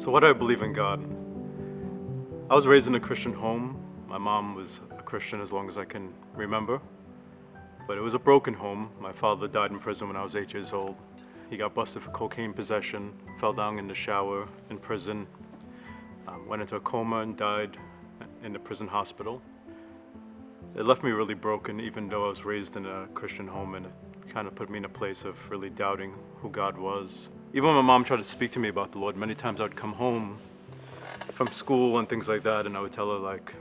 So why do I believe in God? I was raised in a Christian home. My mom was a Christian as long as I can remember. But it was a broken home. My father died in prison when I was 8 years old. He got busted for cocaine possession, fell down in the shower in prison, went into a coma and died in the prison hospital. It left me really broken, even though I was raised in a Christian home, and it kind of put me in a place of really doubting who God was. Even when my mom tried to speak to me about the Lord, many times I would come home from school and things like that, and I would tell her, like,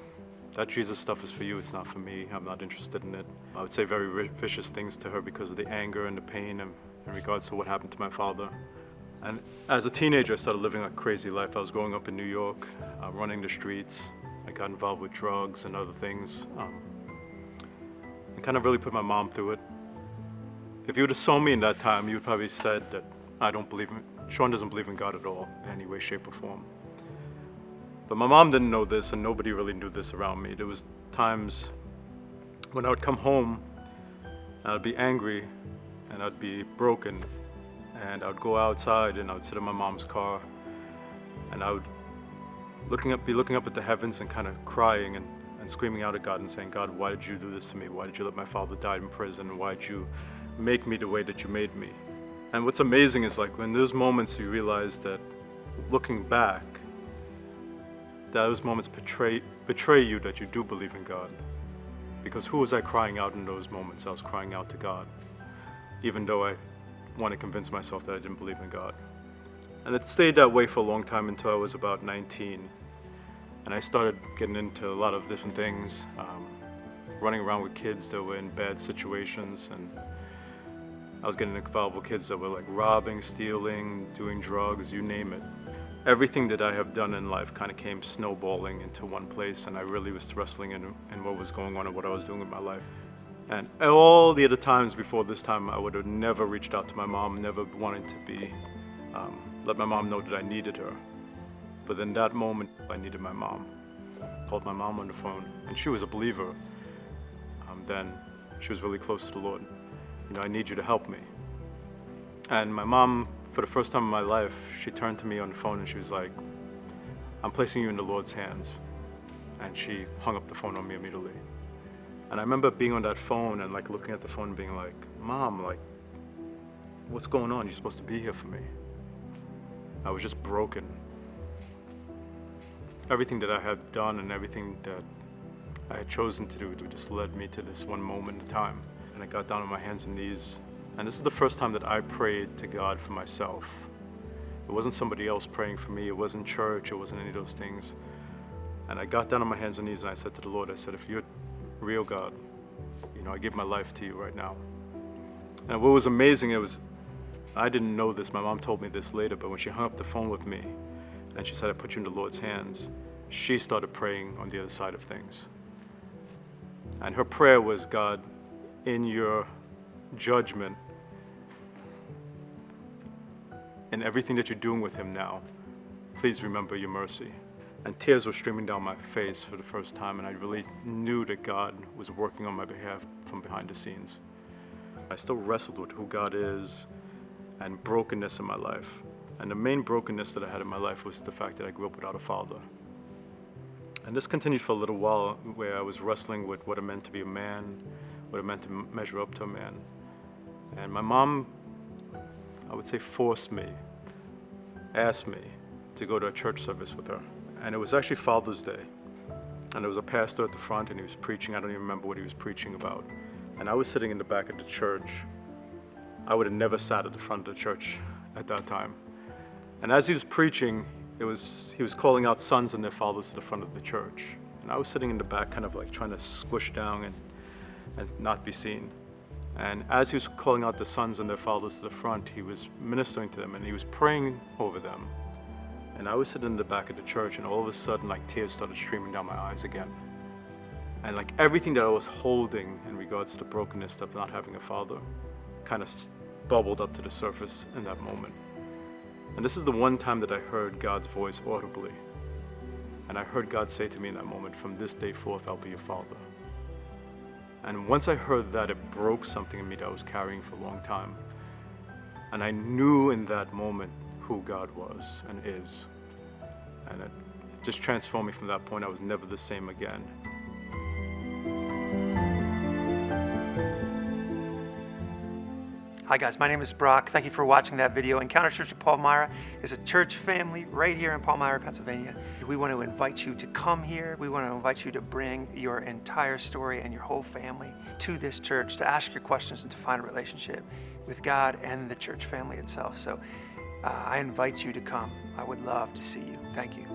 that Jesus stuff is for you, it's not for me, I'm not interested in it. I would say very vicious things to her because of the anger and the pain in regards to what happened to my father. And as a teenager, I started living a crazy life. I was growing up in New York, running the streets. I got involved with drugs and other things. It kind of really put my mom through it. If you would have saw me in that time, you would probably said that Shawn doesn't believe in God at all, in any way, shape, or form. But my mom didn't know this, and nobody really knew this around me. There was times when I would come home, and I'd be angry, and I'd be broken, and I would go outside, and I would sit in my mom's car, and I would be looking up at the heavens and kind of crying and screaming out at God and saying, God, why did you do this to me? Why did you let my father die in prison? Why did you make me the way that you made me? And what's amazing is, like, when those moments you realize that, looking back, those moments betray you that you do believe in God. Because who was I crying out in those moments? I was crying out to God, even though I want to convince myself that I didn't believe in God. And it stayed that way for a long time until I was about 19. And I started getting into a lot of different things, running around with kids that were in bad situations, and I was getting involved with kids that were like robbing, stealing, doing drugs, you name it. Everything that I have done in life kind of came snowballing into one place, and I really was wrestling in what was going on and what I was doing in my life. And all the other times before this time, I would have never reached out to my mom, never wanted to let my mom know that I needed her. But in that moment, I needed my mom. I called my mom on the phone, and she was a believer. Then she was really close to the Lord. I need you to help me. And my mom, for the first time in my life, she turned to me on the phone and she was like, I'm placing you in the Lord's hands. And she hung up the phone on me immediately. And I remember being on that phone and like looking at the phone and being like, Mom, like, what's going on? You're supposed to be here for me. I was just broken. Everything that I had done and everything that I had chosen to do just led me to this one moment in time. And I got down on my hands and knees. And this is the first time that I prayed to God for myself. It wasn't somebody else praying for me. It wasn't church. It wasn't any of those things. And I got down on my hands and knees and I said to the Lord, I said, if you're real God, I give my life to you right now. And what was amazing, I didn't know this. My mom told me this later, but when she hung up the phone with me and she said, I put you in the Lord's hands, she started praying on the other side of things. And her prayer was, God, in your judgment, and everything that you're doing with him now, please remember your mercy. And tears were streaming down my face for the first time, and I really knew that God was working on my behalf from behind the scenes. I still wrestled with who God is and brokenness in my life. And the main brokenness that I had in my life was the fact that I grew up without a father. And this continued for a little while, where I was wrestling with what it meant to be a man, what it meant to measure up to a man. And my mom, I would say, asked me to go to a church service with her. And it was actually Father's Day. And there was a pastor at the front and he was preaching. I don't even remember what he was preaching about. And I was sitting in the back of the church. I would have never sat at the front of the church at that time. And as he was preaching, he was calling out sons and their fathers to the front of the church. And I was sitting in the back kind of like trying to squish down and not be seen. And as he was calling out the sons and their fathers to the front, he was ministering to them and he was praying over them. And I was sitting in the back of the church, and all of a sudden, like, tears started streaming down my eyes again. And like everything that I was holding in regards to the brokenness of not having a father kind of bubbled up to the surface in that moment. And this is the one time that I heard God's voice audibly. And I heard God say to me in that moment, from this day forth, I'll be your father. And once I heard that, it broke something in me that I was carrying for a long time. And I knew in that moment who God was and is. And it just transformed me from that point. I was never the same again. Hi guys, my name is Brock. Thank you for watching that video. Encounter Church of Palmyra is a church family right here in Palmyra, Pennsylvania. We want to invite you to come here. We want to invite you to bring your entire story and your whole family to this church to ask your questions and to find a relationship with God and the church family itself. So I invite you to come. I would love to see you. Thank you.